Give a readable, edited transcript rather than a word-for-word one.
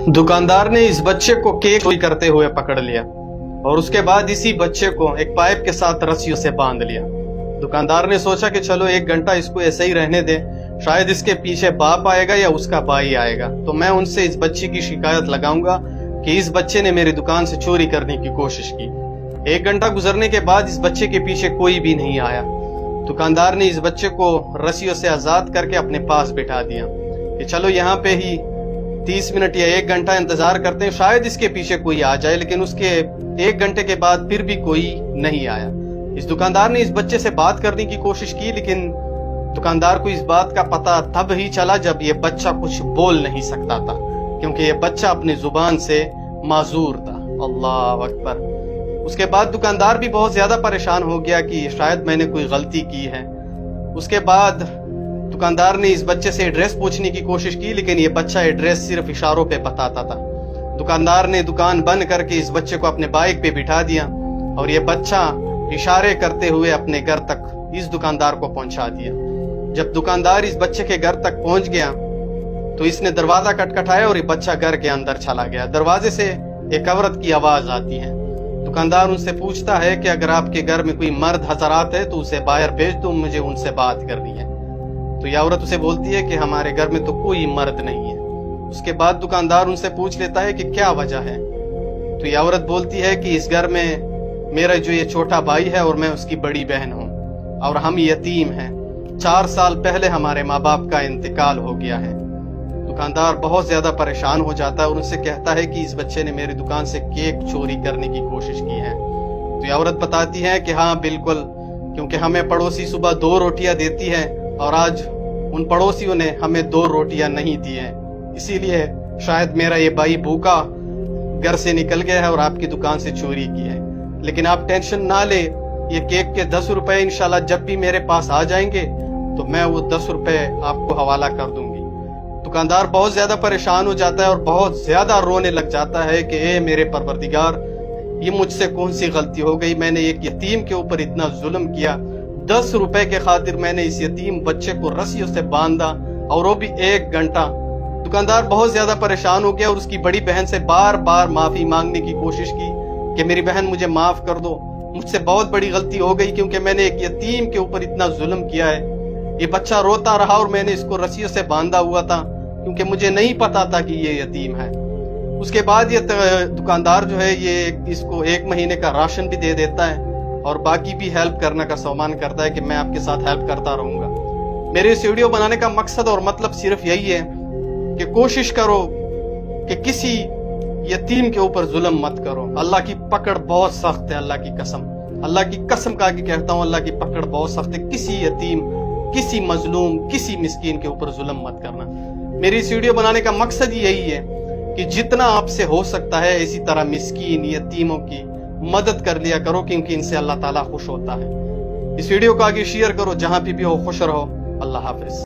दुकानदार ने इस बच्चे को केक चोरी करते हुए पकड़ लिया और उसके बाद इसी बच्चे को एक पाइप के साथ रस्सियों से बांध लिया। दुकानदार ने सोचा कि चलो 1 घंटा इसको ऐसे ही रहने दे, शायद इसके पीछे बाप आएगा या उसका भाई आएगा, तो मैं उनसे इस बच्चे की शिकायत लगाऊंगा कि इस बच्चे ने मेरी दुकान से चोरी करने की कोशिश की। 1 घंटा गुजरने के बाद इस बच्चे के पीछे कोई भी नहीं आया। दुकानदार ने इस बच्चे को रस्सियों से आजाद करके अपने पास बिठा दिया कि चलो यहाँ पे ही 30 मिनट या 1 घंटा इंतजार करते हैं, शायद इसके पीछे कोई आ जाए। लेकिन उसके 1 घंटे के बाद फिर भी कोई नहीं आया। इस दुकानदार ने इस बच्चे से बात करने की कोशिश की, लेकिन दुकानदार को इस बात का पता तब ही चला जब ये बच्चा कुछ बोल नहीं सकता था, क्योंकि ये बच्चा अपनी जुबान से माजूर था। अल्लाह अकबर। उसके बाद दुकानदार भी बहुत ज्यादा परेशान हो गया कि शायद मैंने कोई गलती की है। उसके बाद दुकानदार ने इस बच्चे से एड्रेस पूछने की कोशिश की, लेकिन ये बच्चा एड्रेस सिर्फ इशारों पे बताता था। दुकानदार ने दुकान बंद करके इस बच्चे को अपने बाइक पे बिठा दिया और ये बच्चा इशारे करते हुए अपने घर तक इस दुकानदार को पहुंचा दिया। जब दुकानदार इस बच्चे के घर तक पहुंच गया तो इसने दरवाजा खटखटाया और ये बच्चा घर के अंदर चला गया। दरवाजे से एक औरत की आवाज आती है। दुकानदार उनसे पूछता है कि अगर आपके घर में कोई मर्द हजरात है तो उसे बाहर भेज दो, मुझे उनसे बात करनी है। तो यह औरत उसे बोलती है कि हमारे घर में तो कोई मर्द नहीं है। उसके बाद दुकानदार उनसे पूछ लेता है कि क्या वजह है। तो यह औरत बोलती है कि इस घर में मेरा जो ये छोटा भाई है और मैं उसकी बड़ी बहन हूँ और हम यतीम हैं। 4 साल पहले हमारे माँ बाप का इंतकाल हो गया है। दुकानदार बहुत ज्यादा परेशान हो जाता है और उनसे कहता है कि इस बच्चे ने मेरी दुकान से केक चोरी करने की कोशिश की है। तो यह औरत बताती है कि हाँ बिल्कुल, क्योंकि हमें पड़ोसी सुबह 2 रोटियां देती है और आज उन पड़ोसियों ने हमें 2 रोटियां नहीं दी हैं, इसीलिए शायद मेरा ये भाई भूखा घर से निकल गया है और आपकी दुकान से चोरी की है। लेकिन आप टेंशन ना ले, ये केक के 10 रुपए इंशाल्लाह जब भी मेरे पास आ जाएंगे तो मैं वो 10 रुपए आपको हवाला कर दूंगी। दुकानदार बहुत ज्यादा परेशान हो जाता है और बहुत ज्यादा रोने लग जाता है कि ए मेरे परवरदिगार, ये मुझसे कौन सी गलती हो गई, मैंने एक यतीम के ऊपर इतना जुल्म किया। 10 रुपए के खातिर मैंने इस यतीम बच्चे को रस्सियों से बांधा और वो भी 1 घंटा। दुकानदार बहुत ज्यादा परेशान हो गया और उसकी बड़ी बहन से बार बार माफी मांगने की कोशिश की कि मेरी बहन मुझे माफ कर दो, मुझसे बहुत बड़ी गलती हो गई क्योंकि मैंने एक यतीम के ऊपर इतना जुल्म किया है। ये बच्चा रोता रहा और मैंने इसको रस्सियों से बांधा हुआ था क्योंकि मुझे नहीं पता था कि ये यतीम है। उसके बाद ये दुकानदार जो है ये इसको 1 महीने का राशन भी दे देता है और बाकी भी हेल्प करने का सामान करता है कि मैं आपके साथ हेल्प करता रहूंगा। मेरे इस वीडियो बनाने का मकसद और मतलब सिर्फ यही है कि कोशिश करो कि किसी यतीम के ऊपर जुल्म मत करो। अल्लाह की पकड़ बहुत सख्त है, अल्लाह की कसम खा के कहता हूँ, अल्लाह की पकड़ बहुत सख्त है। किसी यतीम, किसी मजलूम, किसी मिस्कीन के ऊपर जुल्म मत करना। मेरी इस वीडियो बनाने का मकसद यही है कि जितना आपसे हो सकता है इसी तरह मिस्कीन यतीमों की मदद कर लिया करो, क्योंकि इनसे अल्लाह ताला खुश होता है। इस वीडियो को आगे शेयर करो, जहां भी हो खुश रहो। अल्लाह हाफिज।